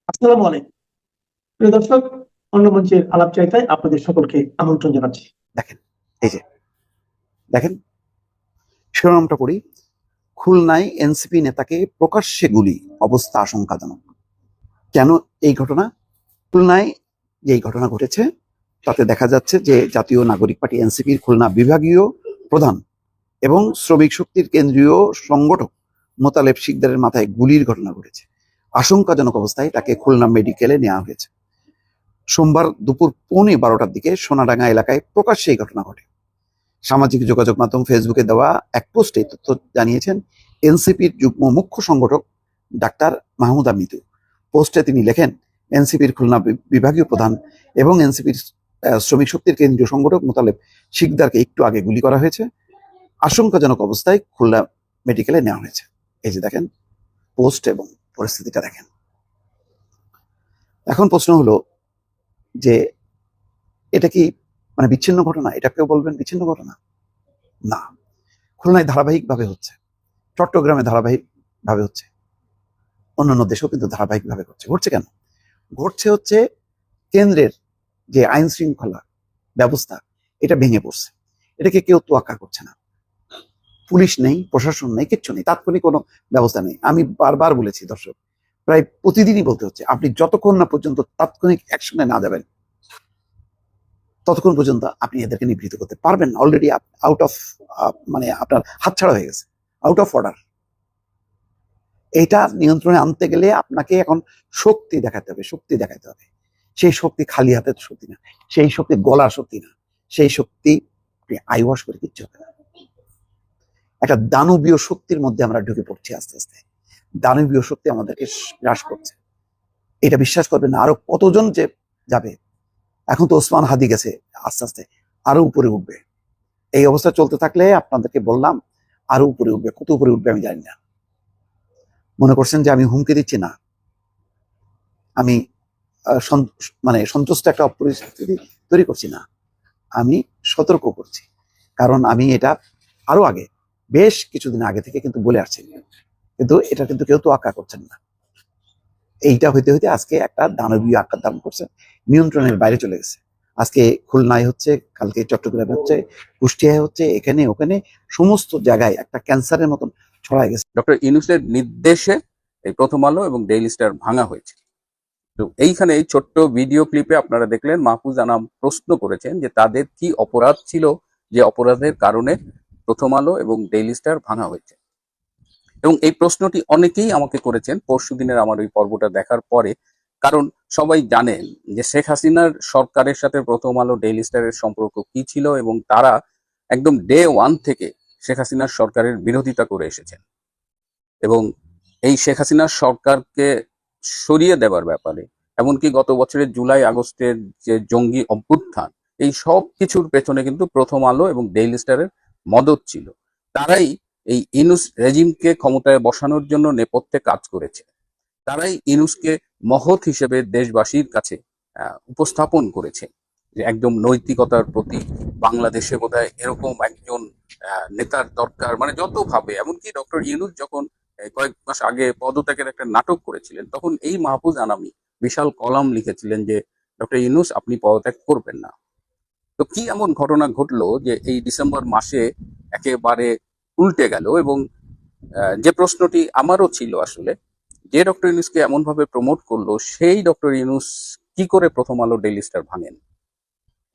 আসসালামু আলাইকুম প্রিয় দর্শক, অন্য মঞ্চের আলাপচারিতায় আপনাদের সকলকে আমন্ত্রণ জানাচ্ছি। দেখেন, এই যে দেখেন, শিরোনামটা পড়ি। খুলনায় এনসিপি নেতাকে প্রকাশ্যে গুলি, অবস্থা আশঙ্কাজনক। কেন এই ঘটনা? খুলনায় যে এই ঘটনা ঘটেছে তাতে দেখা যাচ্ছে যে জাতীয় নাগরিক পার্টি এনসিপির খুলনা বিভাগীয় প্রধান এবং শ্রমিক শক্তির কেন্দ্রীয় সংগঠক মোতালেব শিকদারের মাথায় গুলির ঘটনা ঘটেছে। আশঙ্কাজনক অবস্থায় তাকে খুলনা মেডিকেলে নেওয়া হয়েছে। সোমবার দুপুর 12:15টার দিকে সোনাডাঙ্গা এলাকায় প্রকাশ্যে এই ঘটনা ঘটে। সামাজিক যোগাযোগ মাধ্যম ফেসবুকে দেওয়া এক পোস্টে তথ্য জানিয়েছেন এনসিপির যুগ্ম মুখ্য সংগঠক ডাক্তার মাহমুদা মিতু। পোস্টে তিনি লেখেন, এনসিপির খুলনা বিভাগীয় প্রধান এবং এনসিপির শ্রমিক শক্তির কেন্দ্রীয় সংগঠক মোতালেব শিকদারকে একটু আগে গুলি করা হয়েছে। আশঙ্কাজনক অবস্থায় খুলনা মেডিকেলে নেওয়া হয়েছে। এই যে দেখেন পোস্ট এবং পরিস্থিতিটা দেখেন। এখন প্রশ্ন হলো যে এটা কি মানে বিচ্ছিন্ন ঘটনা? এটা কেউ বলবেন বিচ্ছিন্ন ঘটনা? না, খুলনায় ধারাবাহিকভাবে হচ্ছে, চট্টগ্রামে ধারাবাহিকভাবে হচ্ছে, অন্যান্য দেশেও কিন্তু ধারাবাহিকভাবে ঘটছে কেন? ঘটছে হচ্ছে কেন্দ্রের যে আইন শৃঙ্খলা ব্যবস্থা এটা ভেঙে পড়ছে। এটাকে কেউ তোয়াক্কা করছে না। পুলিশ নেই, প্রশাসন নেই, কিচ্ছু নেই, তাৎক্ষণিক কোনো ব্যবস্থা নেই। আমি বারবার বলেছি দর্শক, প্রায় প্রতিদিনই বলতে হচ্ছে, আপনি যতক্ষণ না পর্যন্ত তাৎক্ষণিক অ্যাকশনে না যাবেন ততক্ষণ পর্যন্ত আপনি এদেরকে নিবৃত্ত করতে পারবেন না। অলরেডি আউট অফ মানে আপনার হাতছাড়া হয়ে গেছে, আউট অফ অর্ডার। এইটা নিয়ন্ত্রণে আনতে গেলে আপনাকে এখন শক্তি দেখাতে হবে, শক্তি দেখাতে হবে। সেই শক্তি খালি হাতের শক্তি না, সেই শক্তি গলার শক্তি না, সেই শক্তি আইওয়াশ করে কিচ্ছু হবে না। একটা দানবীয় শক্তির মধ্যে আমরা ঢুকে পড়ছি আস্তে আস্তে। দানবীয় শক্তি আমাদেরকে গ্রাস করছে। এটা বিশ্বাস করবেন না, আরো কতজন যে যাবে। এখন তো ওসমান হাদি গেছে, আস্তে আস্তে আরো উপরে উঠবে। এই অবস্থা চলতে থাকলে আপনাদেরকে বললাম আরো উপরে উঠবে। কত উপরে উঠবে আমি জানি না। মনে করছেন যে আমি হুমকি দিচ্ছি? না, আমি মানে সন্তুষ্ট একটা পরিস্থিতি তৈরি করছি না, আমি সতর্ক করছি। কারণ আমি এটা আরো আগে, বেশ কিছুদিন আগে থেকে কিন্তু বলে আসছি, কিন্তু এটা কিন্তু কেউ তো আক্কা করছেন না। এইটা হইতে হইতে আজকে একটা দানবীয় আকার ধারণ করছে, নিয়ন্ত্রণের বাইরে চলে গেছে। আজকে খুলনায় হচ্ছে, কালকে চট্টগ্রামে হচ্ছে, কুষ্টিয়ায় হচ্ছে, এখানে ওখানে সমস্ত জায়গায় একটা ক্যান্সারের মতন ছড়ায় গেছে। ডক্টর ইউনূসের নির্দেশে এই প্রথম আলো এবং ডেইলি স্টার ভাঙা হয়েছে। তো এইখানে এই ছোট্ট ভিডিও ক্লিপে আপনারা দেখলেন মাহফুজ আনাম প্রশ্ন করেছেন যে তাদের কি অপরাধ ছিল যে অপরাধের কারণে প্রথম আলো এবং ডেইলি স্টার ভাঙা হয়েছে। এবং এই প্রশ্নটি অনেকেই আমাকে করেছেন পরশুদিনের আমার ওই পর্বটা দেখার পরে। কারণ সবাই জানেন যে শেখ হাসিনার সরকারের সাথে প্রথম আলো ডেইলি স্টারের সম্পর্ক কি ছিল, এবং তারা একদম ডে ওয়ান থেকে শেখ হাসিনার সরকারের বিরোধিতা করে এসেছেন। এবং এই শেখ হাসিনার সরকারকে সরিয়ে দেবার ব্যাপারে, এমনকি গত বছরের জুলাই আগস্টের যে জঙ্গি অভ্যুত্থান, এই সব কিছুর পেছনে কিন্তু প্রথম আলো এবং ডেইলি স্টারের মদত ছিল। তারাই এই ইনুস রেজিমকে ক্ষমতায় বসানোর জন্য নেপথ্যে কাজ করেছে। তারাই ইনুসকে মহৎ হিসেবে দেশবাসীর কাছে উপস্থাপন করেছে যে একদম নৈতিকতার প্রতি বাংলাদেশে বোধহয় এরকম একজন নেতার দরকার। মানে যত ভাবে, এমনকি ডক্টর ইউনূস যখন কয়েক মাস আগে পদত্যাগের একটা নাটক করেছিলেন, তখন এই মাহফুজ আনামি বিশাল কলাম লিখেছিলেন যে ডক্টর ইউনূস আপনি পদত্যাগ করবেন না। তো কি এমন ঘটনা ঘটলো যে এই ডিসেম্বর মাসে একেবারে উল্টে গেল? এবং যে প্রশ্নটি আমারও ছিল আসলে, যে ডক্টর ইউনূসকে এমন ভাবে প্রমোট করলো, সেই ডক্টর ইউনূস কি করে প্রথম আলো ডেইলি স্টার ভাঙেন?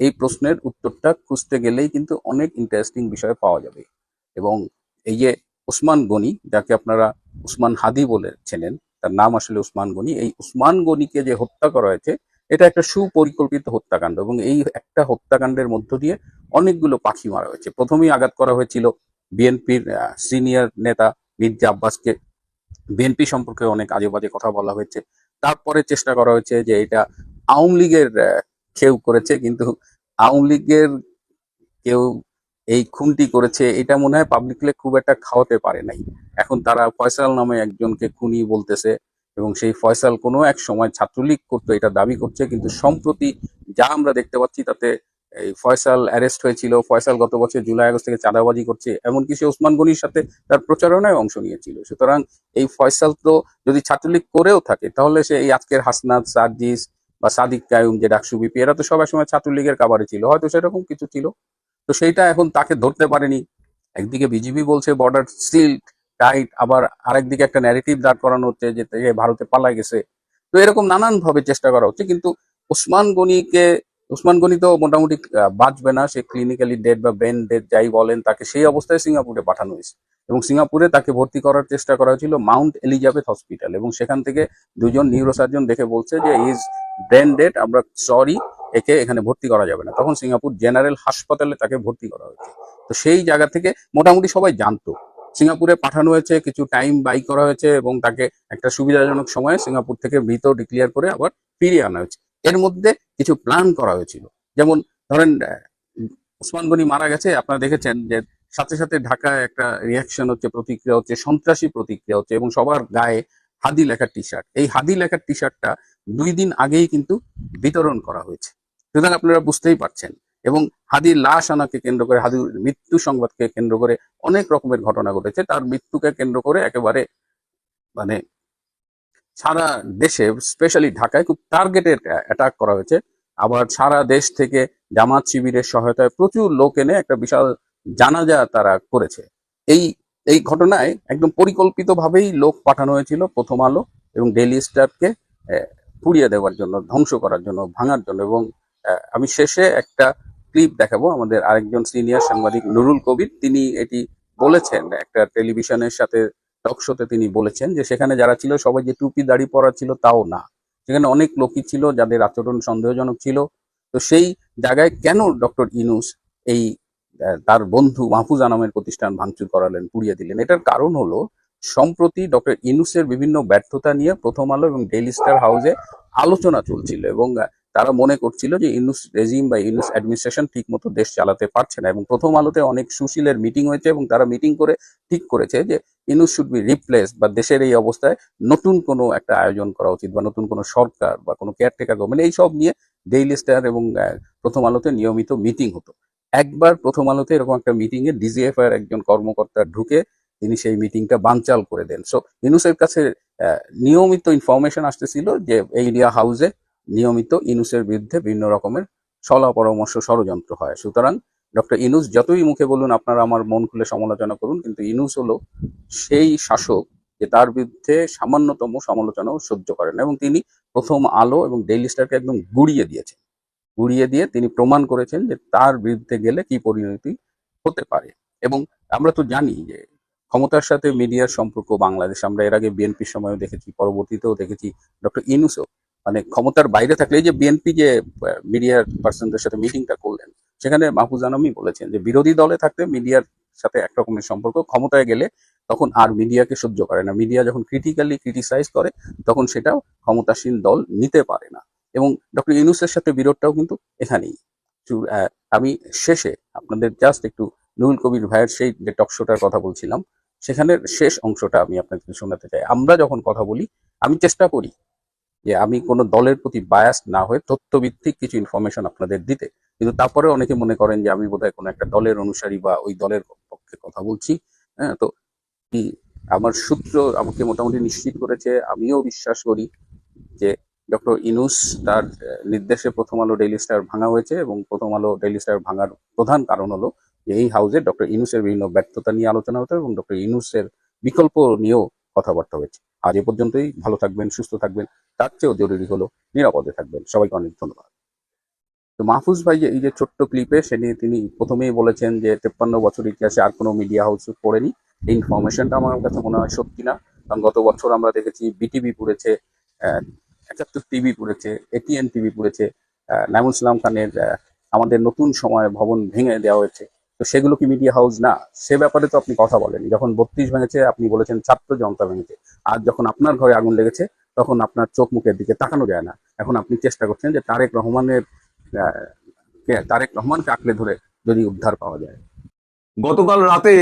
এই প্রশ্নের উত্তরটা খুঁজতে গেলেই কিন্তু অনেক ইন্টারেস্টিং বিষয় পাওয়া যাবে। এবং এই যে ওসমান গনি, যাকে আপনারা উসমান হাদি বলে চেনেন, তার নাম আসলে উসমান গনি, এই উসমান গনিকে যে হত্যা করা হয়েছে এটা একটা সুপরিকল্পিত হত্যাকাণ্ড। এবং এই একটা হত্যাকাণ্ডের মধ্য দিয়ে অনেকগুলো পাখি মারা হয়েছে। প্রথমেই আঘাত করা হয়েছিল বিএনপির সিনিয়র নেতা মির্জা আব্বাসকে। বিএনপি সম্পর্কে অনেক আজে বাজে কথা বলা হয়েছে। তারপরে চেষ্টা করা হয়েছে যে এটা আওয়ামী লীগের কেউ করেছে, কিন্তু আওয়ামী লীগের কেউ এই খুনটি করেছে এটা মনে হয় পাবলিকলি খুব একটা খাওয়াতে পারে নাই। এখন তারা ফয়সাল নামে একজনকে খুনি বলতেছে, এবং সেই ফয়সাল কোনো এক সময় ছাত্রলীগ করতো এটা দাবি করছে। কিন্তু সম্প্রতি যা আমরা দেখতে পাচ্ছি তাতে এই ফয়সাল অ্যারেস্ট হয়েছিল, ফয়সাল গত বছর জুলাই আগস্ট থেকে চাঁদাবাজি করছে, এমনকি সে ওসমান গনির সাথে তার প্রচারণায় অংশ নিয়েছিল। সুতরাং এই ফয়সাল তো যদি ছাত্রলীগ করেও থাকে তাহলে সে এই আজকের হাসনাত, সার্জিস বা সাদিক কায়ুম যে ডাকসু বিপি, এরা তো সবাই সময় ছাত্রলীগের কাবারে ছিল, হয়তো সেরকম কিছু ছিল। তো সেইটা এখন তাকে ধরতে পারেনি। একদিকে বিজিবি বলছে বর্ডার স্টিল টাইট, আবার আরেকদিকে একটা ন্যারেটিভ দাঁড় করানো হচ্ছে যে ভারতে পালায় গেছে। তো এরকম নানান ভাবে চেষ্টা করা হচ্ছে, কিন্তু ওসমান গনি তো মোটামুটি বাঁচবে না, সে ক্লিনিক্যালি ডেড বা ব্রেন ডেড যাই বলেন তাকে, সেই অবস্থায় সিঙ্গাপুরে পাঠানো হয়েছে এবং সিঙ্গাপুরে তাকে ভর্তি করার চেষ্টা করা হয়েছিল মাউন্ট এলিজাবেথ হসপিটাল, এবং সেখান থেকে দুজন নিউরোসার্জন দেখে বলছে যে ইজ ব্রেন ডেড, আমরা সরি, একে এখানে ভর্তি করা যাবে না। তখন সিঙ্গাপুর জেনারেল হাসপাতালে তাকে ভর্তি করা হয়েছে। তো সেই জায়গা থেকে মোটামুটি সবাই জানতো সিঙ্গাপুরে পাঠানো হয়েছে, কিছু টাইম বাই করা হয়েছে এবং তাকে একটা সুবিধাজনক সময়ে সিঙ্গাপুর থেকে মৃত ডিক্লেয়ার করে আবার ফিরিয়ে আনা হয়েছে। এর মধ্যে কিছু প্ল্যান করা হয়েছিল, যেমন ধরেন ওসমান গনি মারা গেছে, আপনারা দেখেছেন যে সাথে সাথে ঢাকায় একটা রিয়াকশন হচ্ছে, প্রতিক্রিয়া হচ্ছে, সন্ত্রাসী প্রতিক্রিয়া হচ্ছে, এবং সবার গায়ে হাদি লেখা টি শার্ট। এই হাদি লেখা টি শার্টটা 2 দিন আগেই কিন্তু বিতরণ করা হয়েছে। সুতরাং আপনারা বুঝতেই পারছেন। এবং হাদির লাশ আনাকে কেন্দ্র করে, হাদির মৃত্যু সংবাদকে কেন্দ্র করে অনেক রকমের ঘটনা ঘটেছে। তার মৃত্যুকে কেন্দ্র করে একেবারে মানে সারা দেশে, স্পেশালি ঢাকায় খুব টার্গেটেড অ্যাটাক করা হয়েছে। আবার সারা দেশ থেকে জামাত শিবিরের সহায়তায় প্রচুর লোক এনে একটা বিশাল জানাজা তারা করেছে। এই এই ঘটনায় একদম পরিকল্পিতভাবেই লোক পাঠানো হয়েছিল প্রথম আলো এবং ডেইলি স্টারকে পুড়িয়ে দেওয়ার জন্য, ধ্বংস করার জন্য, ভাঙার জন্য। এবং আমি শেষে একটা ক্লিপ দেখাবো। আমাদের আরেকজন সিনিয়র সাংবাদিক নুরুল কবির, তিনি এটি বলেছেন একটা টেলিভিশনের সাথে টক শোতে, তিনি বলেছেন যে সেখানে যারা ছিল সবাই যে টুপি দাড়ি পরা ছিল তাও না, সেখানে অনেক লোকই ছিল যাদের আচরণ সন্দেহজনক ছিল। তো সেই জায়গায় কেন ডক্টর ইনুস এই তার বন্ধু মাহফুজ আনামের প্রতিষ্ঠান ভাঙচুর করালেন, পুড়িয়ে দিলেন? এটার কারণ হলো সম্প্রতি ডক্টর ইনুসের বিভিন্ন ব্যর্থতা নিয়ে প্রথম আলো এবং ডেইলি স্টার হাউসে আলোচনা চলছিল, এবং তারা মনে করছিল যে ইউনুস রেজিম বা ইউনুস অ্যাডমিনিস্ট্রেশন ঠিক মতো দেশ চালাতে পারছে না। এবং প্রথম আলোতে অনেক সুশীলের মিটিং হয়েছে এবং তারা মিটিং করে ঠিক করেছে যে ইউনুস শুড বি রিপ্লেস, বা দেশের এই অবস্থায় নতুন কোনো একটা আয়োজন করা উচিত, বা নতুন কোনো সরকার বা কোনো কেয়ারটেকার গভর্নমেন্ট, এইসব নিয়ে ডেইলি স্টার এবং প্রথম আলোতে নিয়মিত মিটিং হতো। একবার প্রথম আলোতে এরকম একটা মিটিং এ ডিজিএফআই এর একজন কর্মকর্তা ঢুকে তিনি সেই মিটিংটা বানচাল করে দেন। সো ইউনুসের কাছে নিয়মিত ইনফরমেশন আসতেছিল যে এই মিডিয়া হাউসে নিয়মিত ইনুসের বিরুদ্ধে বিভিন্ন রকমের ছলা পরামর্শ, ষড়যন্ত্র হয়। সুতরাং ডক্টর ইনুস যতই মুখে বলুন আপনারা আমার মন খুলে সমালোচনা করুন, কিন্তু ইনুস হলো সেই শাসক যে তার বিরুদ্ধে সামান্যতম সমালোচনাও সহ্য করেন, এবং তিনি প্রথম আলো এবং ডেইলি স্টারকে একদম গুড়িয়ে দিয়েছেন। গুড়িয়ে দিয়ে তিনি প্রমাণ করেছেন যে তার বিরুদ্ধে গেলে কি পরিণতি হতে পারে। এবং আমরা তো জানি যে ক্ষমতার সাথে মিডিয়ার সম্পর্ক বাংলাদেশ, আমরা এর আগে বিএনপির সময়ও দেখেছি, পরবর্তীতেও দেখেছি। ডক্টর ইনুসও মানে ক্ষমতার বাইরে থাকলে, এই যে বিএনপি যে মিডিয়ার পার্সনদের সাথে মিটিংটা করলেন, সেখানে মাহফুজ আনামই বলেছেন যে বিরোধী দলে থাকতে মিডিয়ার সাথে একরকমের সম্পর্ক, ক্ষমতায় গেলে তখন আর মিডিয়াকে সহ্য করে না। মিডিয়া যখন ক্রিটিক্যালি ক্রিটিসাইজ করে তখন সেটাও ক্ষমতাসীন দল নিতে পারে না। এবং ডক্টর ইউনুসের সাথে বিরোধটাও কিন্তু এখানেই। আমি শেষে আপনাদের জাস্ট একটু নুরুল কবির ভাইয়ের সেই যে টক শোটার কথা বলছিলাম, সেখানের শেষ অংশটা আমি আপনাদের শোনাতে চাই। আমরা যখন কথা বলি, আমি চেষ্টা করি যে আমি কোনো দলের প্রতি বায়াস না হয়ে তথ্যভিত্তিক কিছু ইনফরমেশন আপনাদের দিতে, কিন্তু তারপরে অনেকে মনে করেন যে আমি বোধহয় কোনো একটা দলের অনুসারী বা ওই দলের পক্ষে কথা বলছি। হ্যাঁ, তো আমার সূত্র আমাকে মোটামুটি নিশ্চিত করেছে, আমিও বিশ্বাস করি যে ডক্টর ইনুস তার নির্দেশে প্রথম আলো ডেইলি স্টার ভাঙা হয়েছে, এবং প্রথম আলো ডেইলি স্টার ভাঙার প্রধান কারণ হলো যে এই হাউসে ডক্টর ইনুসের বিভিন্ন ব্যর্থতা নিয়ে আলোচনা হতো এবং ডক্টর ইনুসের বিকল্প নিয়েও কথাবার্তা হয়েছে। আজ এ পর্যন্তই। ভালো থাকবেন, সুস্থ থাকবেন, তার চেয়েও জরুরি হলো নিরাপদে থাকবেন। সবাইকে অনেক ধন্যবাদ। তো মাহফুজ ভাই যে এই যে ছোট্ট ক্লিপে, সে নিয়ে তিনি প্রথমেই বলেছেন যে 53 বছর ইতিহাসে আর কোনো মিডিয়া হাউস পড়েনি। এই ইনফরমেশনটা আমার কাছে মনে হয় সত্যি না, কারণ গত বছর আমরা দেখেছি বিটিভি পুড়েছে, 71 টিভি পুড়েছে, এটিএন টিভি পুড়েছে, নাইমুল ইসলাম খানের আমাদের নতুন সময় ভবন ভেঙে দেওয়া হয়েছে। তো সেগুলো কি মিডিয়া হাউস না? সে ব্যাপারে তো আপনি কথা বলেন। যখন 32 ভেঙেছে আপনি বলেছেন ছাত্র জনতা ভেঙেছে, আর যখন আপনার ঘরে আগুন লেগেছে তখন আপনার চোখ মুখের দিকে তাকানো যায় না। এখন আপনি চেষ্টা করছেন যে তারেক রহমানকে আঁকড়ে ধরে যদি উদ্ধার পাওয়া যায়। গতকাল রাতে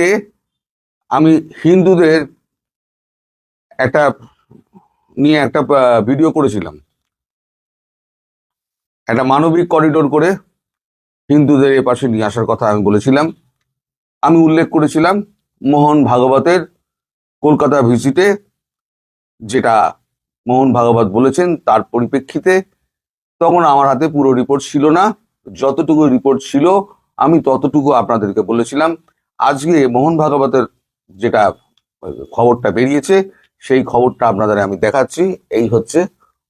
আমি হিন্দুদের একটা নিয়ে একটা ভিডিও করেছিলাম, একটা মানবিক করিডোর করে হিন্দুদের এ পাশে নিয়ে আসার কথা আমি বলেছিলাম। আমি উল্লেখ করেছিলাম মোহন ভাগবতের কলকাতা ভিজিটে যেটা মোহন ভাগবত বলেছেন তার পরিপ্রেক্ষিতে। তখন আমার হাতে পুরো রিপোর্ট ছিল না, যতটুকু রিপোর্ট ছিল আমি ততটুকু আপনাদেরকে বলেছিলাম। আজকে মোহন ভাগবতের যেটা খবরটা বেরিয়েছে সেই খবরটা আপনাদের আমি দেখাচ্ছি। এই হচ্ছে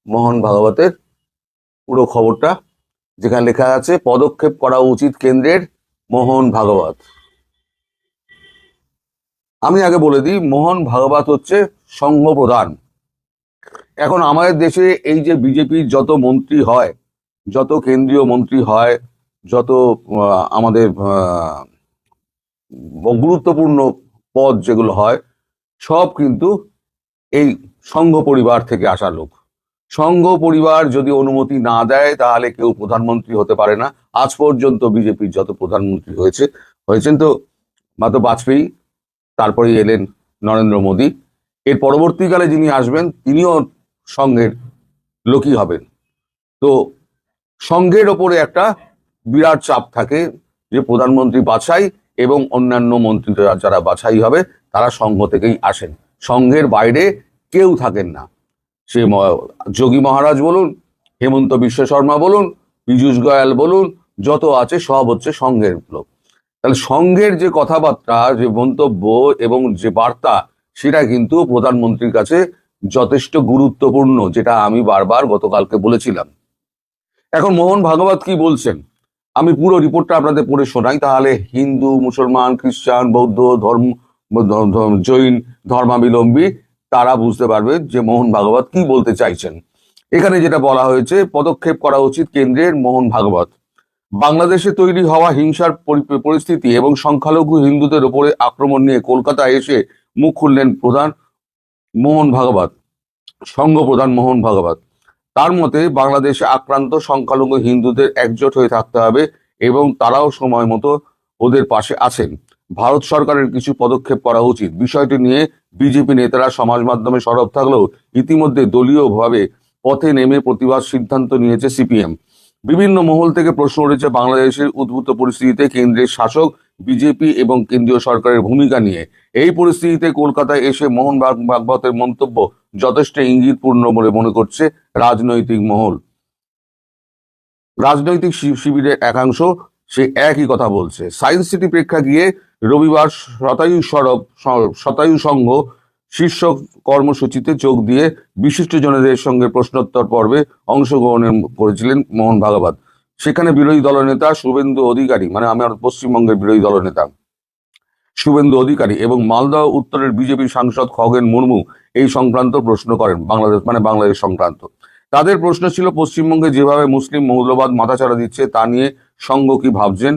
মোহন ভাগবতের পুরো খবরটা, যেখানে লেখা আছে পদক্ষেপ করা উচিত কেন্দ্রের, মোহন ভাগবত। আমি আগে বলে দিই, মোহন ভাগবত হচ্ছে সংঘ প্রধান। এখন আমাদের দেশে এই যে বিজেপির যত মন্ত্রী হয়, যত কেন্দ্রীয় মন্ত্রী হয়, যত আমাদের গুরুত্বপূর্ণ পদ যেগুলো হয়, সব কিন্তু এই সংঘ পরিবার থেকে আসা লোক। সংঘ পরিবার যদি অনুমতি না দেয় তাহলে কেউ প্রধানমন্ত্রী হতে পারে না। আজ পর্যন্ত বিজেপির যত প্রধানমন্ত্রী হয়েছেন তো মাত্র বাজপেয়ী, তারপরে এলেন নরেন্দ্র মোদী। এর পরবর্তীকালে যিনি আসবেন তিনিও সংঘের লোকই হবেন। তো সংঘের ওপরে একটা বিরাট চাপ থাকে যে প্রধানমন্ত্রী বাছাই এবং অন্যান্য মন্ত্রীরা যারা বাছাই হবে তারা সংঘ থেকেই আসেন, সংঘের বাইরে কেউ থাকেন না। সে যোগী মহারাজ বলুন, হেমন্ত বিশ্ব শর্মা বলুন, পীযূষ গোয়াল বলুন, যত আছে সব হচ্ছে সংঘের লোক। তাহলে সংঘের যে কথাবার্তা, যে মন্তব্য এবং যে বার্তা, সেটা কিন্তু প্রধানমন্ত্রীর কাছে যথেষ্ট গুরুত্বপূর্ণ, যেটা আমি বারবার গতকালকে বলেছিলাম। এখন মোহন ভাগবত কি বলছেন আমি পুরো রিপোর্টটা আপনাদের পড়ে শোনাই, তাহলে হিন্দু, মুসলমান, খ্রিস্টান, বৌদ্ধ জৈন ধর্মাবলম্বী তারা বুঝতে পারবে যে মোহন ভাগবত কি বলতে চাইছেন। এখানে যেটা বলা হয়েছে, পদক্ষেপ করা উচিত কেন্দ্রের, মোহন ভাগবত। বাংলাদেশে তৈরি হওয়া হিংসার পরিস্থিতি এবং সংখ্যালঘু হিন্দুদের উপরে আক্রমণ নিয়ে কলকাতায় এসে মুখ খুললেন প্রধান মোহন ভাগবত, সংঘ প্রধান মোহন ভাগবত। তার মতে বাংলাদেশে আক্রান্ত সংখ্যালঘু হিন্দুদের একজোট হয়ে থাকতে হবে এবং তারাও সময় মতো ওদের পাশে আছেন। ভারত সরকারের কিছু পদক্ষেপ করা উচিত। বিষয়টি নিয়ে বিজেপি নেতারা সমাজ মাধ্যমে সরব থাকলেও ইতিমধ্যে দলীয়ভাবে পথে নেমে প্রতিবাদ সিদ্ধান্ত নিয়েছে সিপিএম। বিভিন্ন মহল থেকে প্রশ্ন উঠেছে বাংলাদেশের উদ্ভূত পরিস্থিতিতে কেন্দ্রের শাসক বিজেপি এবং কেন্দ্রীয় সরকারের ভূমিকা নিয়ে। এই পরিস্থিতিতে কলকাতায় এসে মোহন ভাগবতের মন্তব্য যথেষ্ট ইঙ্গিতপূর্ণ বলে মনে করছে রাজনৈতিক মহল। রাজনৈতিক শিবিরের একাংশ সে একই কথা বলছে। সায়েন্স সিটি প্রেক্ষাগৃহে রবিবার শতায়ু সংঘ শীর্ষক কর্মসূচিতে যোগ দিয়ে বিশিষ্টজনদের সঙ্গে প্রশ্নোত্তর পর্বে অংশগ্রহণ করেছিলেন মোহন ভাগবত। সেখানে বিরোধী দলনেতা শুভেন্দু অধিকারী, মানে আমার পশ্চিমবঙ্গের বিরোধী দলনেতা শুভেন্দু অধিকারী এবং মালদহ উত্তরের বিজেপি সাংসদ খগেন মুর্মু এই সংক্রান্ত প্রশ্ন করেন। বাংলাদেশ সংক্রান্ত তাদের প্রশ্ন ছিল, পশ্চিমবঙ্গে যেভাবে মুসলিম মৌলবাদ মাথাচাড়া দিচ্ছে তা নিয়ে সংঘ কি ভাবছেন?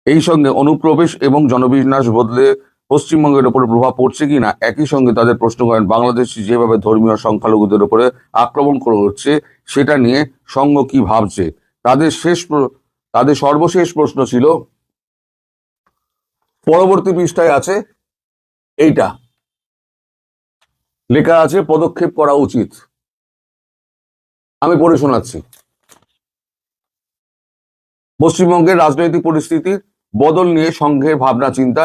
এই সঙ্গে অনুপ্রবেশ এবং জনবিন্যাস বদলে পশ্চিমবঙ্গের উপরে প্রভাব পড়ছে কিনা। একই সঙ্গে তাদের প্রশ্ন করেন বাংলাদেশ যেভাবে ধর্মীয় সংখ্যালঘুদের উপরে আক্রমণ করে হচ্ছে সেটা নিয়ে সংঘ কি ভাবছে। তাদের সর্বশেষ প্রশ্ন ছিল, পরবর্তী পৃষ্ঠায় আছে এইটা লেখা আছে, পদক্ষেপ করা উচিত। আমি পড়ে শোনাচ্ছি। পশ্চিমবঙ্গের রাজনৈতিক পরিস্থিতির বদল নিয়ে সংঘের ভাবনা চিন্তা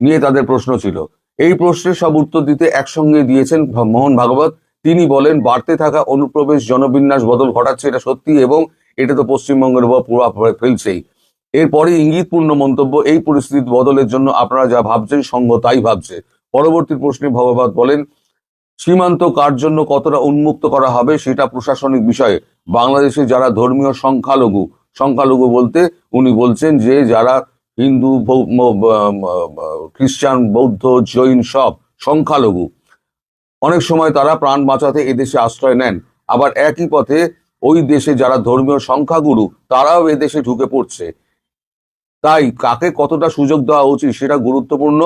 নিয়ে তাদের প্রশ্ন ছিল। এই প্রশ্নের সব উত্তর দিতে একসঙ্গে দিয়েছেন মোহন ভাগবত। তিনি বলেন, বাড়তে থাকা অনুপ্রবেশ জনবিন্যাস বদল ঘটাচ্ছে, এটা সত্যি, এবং এটা তো পশ্চিমবঙ্গের উপর প্রভাব ফেলছেই। এরপরে ইঙ্গিতপূর্ণ মন্তব্য, এই পরিস্থিতি বদলের জন্য আপনারা যা ভাবছেন সংঘ তাই ভাবছে। পরবর্তী প্রশ্নে ভাগবত বলেন, সীমান্ত কার জন্য কতটা উন্মুক্ত করা হবে সেটা প্রশাসনিক বিষয়ে। বাংলাদেশে যারা ধর্মীয় সংখ্যালঘু বলতে উনি বলছেন যে যারা হিন্দু, খ্রিস্টান, বৌদ্ধ, জৈন সব সংখ্যালঘু, অনেক সময় তারা প্রাণ বাঁচাতে এদেশে আশ্রয় নেন। আবার একই পথে ওই দেশে যারা ধর্মীয় সংখ্যাগুরু তারাও এদেশে ঢুকে পড়ছে। তাই কাকে কতটা সুযোগ দেওয়া উচিত সেটা গুরুত্বপূর্ণ।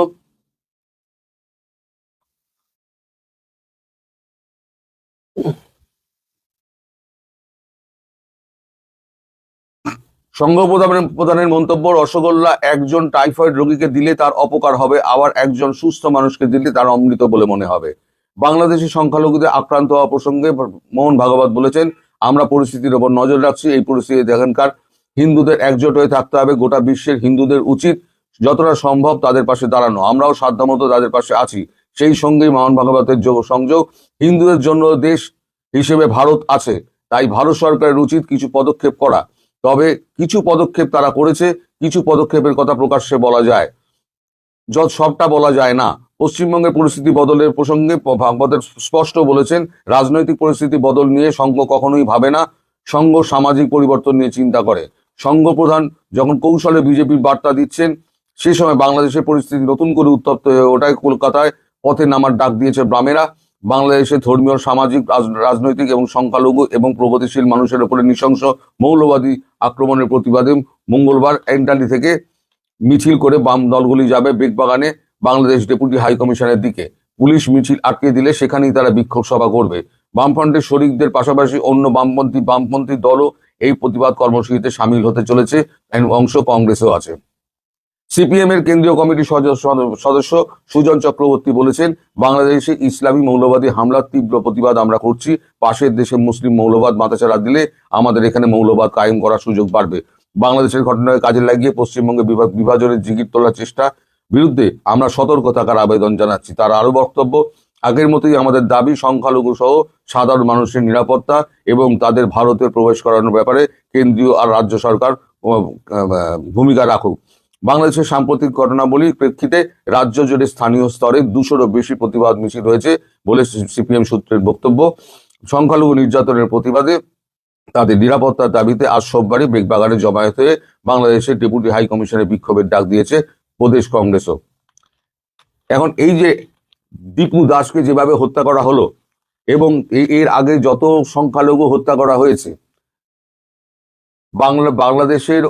সংঘ প্রধানের মন্তব্য, রসগোল্লা একজন টাইফয়েড রোগীকে দিলে তার অপকার হবে, আবার একজন সুস্থ মানুষকে দিলে তার অমৃত বলে মনে হবে। বাংলাদেশি সংখ্যালঘুদের আক্রান্ত হওয়া প্রসঙ্গে মোহন ভাগবত বলেছেন, আমরা পরিস্থিতির ওপর নজর রাখছি। এই পরিস্থিতি এখানকার হিন্দুদের একজোট হয়ে থাকতে হবে। গোটা বিশ্বের হিন্দুদের উচিত যতটা সম্ভব তাদের পাশে দাঁড়ানো। আমরাও সাধ্যমতো তাদের পাশে আছি। সেই সঙ্গেই মহান ভাগবতের যোগ সংযোগ, হিন্দুদের জন্য দেশ হিসেবে ভারত আছে, তাই ভারত সরকারের উচিত কিছু পদক্ষেপ করা। তবে কিছু পদক্ষেপ তারা করেছে, কিছু পদক্ষেপের কথা প্রকাশ্যে বলা যায়, সবটা বলা যায় না। পশ্চিমবঙ্গের পরিস্থিতি বদলের প্রসঙ্গে ভাগবতের স্পষ্ট বলেছেন, রাজনৈতিক পরিস্থিতি বদল নিয়ে সংঘ কখনোই ভাবে না, সংঘ সামাজিক পরিবর্তন নিয়ে চিন্তা করে। সংঘ প্রধান যখন কৌশলে বিজেপির বার্তা দিচ্ছেন, সে সময় বাংলাদেশের পরিস্থিতি নতুন করে উত্তপ্ত হয়ে ওঠায় কলকাতায় পথে নামার ডাক দিয়েছে বামেরা। বাংলাদেশের ধর্মীয়, সামাজিক, রাজনৈতিক এবং সংখ্যালঘু এবং প্রগতিশীল মানুষের উপরে নৃশংস মৌলবাদী আক্রমণের প্রতিবাদে মঙ্গলবার এন্টালি থেকে মিছিল করে বাম দলগুলি যাবে বেগবাগানে বাংলাদেশ ডেপুটি হাই কমিশনের দিকে। পুলিশ মিছিল আটকে দিলে সেখানেই তারা বিক্ষোভ সভা করবে। বামফ্রন্টের শরিকদের পাশাপাশি অন্য বামপন্থী দলও এই প্রতিবাদ কর্মসূচিতে সামিল হতে চলেছে, অংশ কংগ্রেসও আছে। সিপিএম এর কেন্দ্রীয় কমিটির সদস্য সুজন চক্রবর্তী বলেছেন, বাংলাদেশে ইসলামী মৌলবাদী হামলার তীব্র প্রতিবাদ আমরা করছি। পাশের দেশে মুসলিম মৌলবাদ মাথাচাড়া দিলে আমাদের এখানে মৌলবাদ কায়েম করার সুযোগ বাড়বে। বাংলাদেশের ঘটনাকে কাজে লাগিয়ে পশ্চিমবঙ্গে বিভাজনের জিগির তোলার চেষ্টা বিরুদ্ধে আমরা সতর্ক থাকার আবেদন জানাচ্ছি। তার আরো বক্তব্য, আগের মতোই আমাদের দাবি সংখ্যালঘু সহ সাধারণ মানুষের নিরাপত্তা এবং তাদের ভারতে প্রবেশ করানোর ব্যাপারে কেন্দ্রীয় আর রাজ্য সরকার ভূমিকা রাখুক। বাংলাদেশের সাম্প্রতিক ঘটনাবলীর প্রেক্ষিতে রাজ্য জুড়ে স্থানীয় স্তরে 200-রও বেশি প্রতিবাদ মিছিল হয়েছে বলে সিপিএম সূত্রের বক্তব্য। সংখ্যালঘু নির্যাতনের প্রতিবাদে তাদের নিরাপত্তার দাবিতে আজ সোমবারই বেগবাগানে জমায়েত হয়ে বাংলাদেশের ডেপুটি হাই কমিশনের বিক্ষোভের ডাক দিয়েছে প্রদেশ কংগ্রেসও। এখন এই যে দীপু দাসকে যেভাবে হত্যা করা হলো এবং এর আগে যত সংখ্যালঘু হত্যা করা হয়েছে, বাংলাদেশের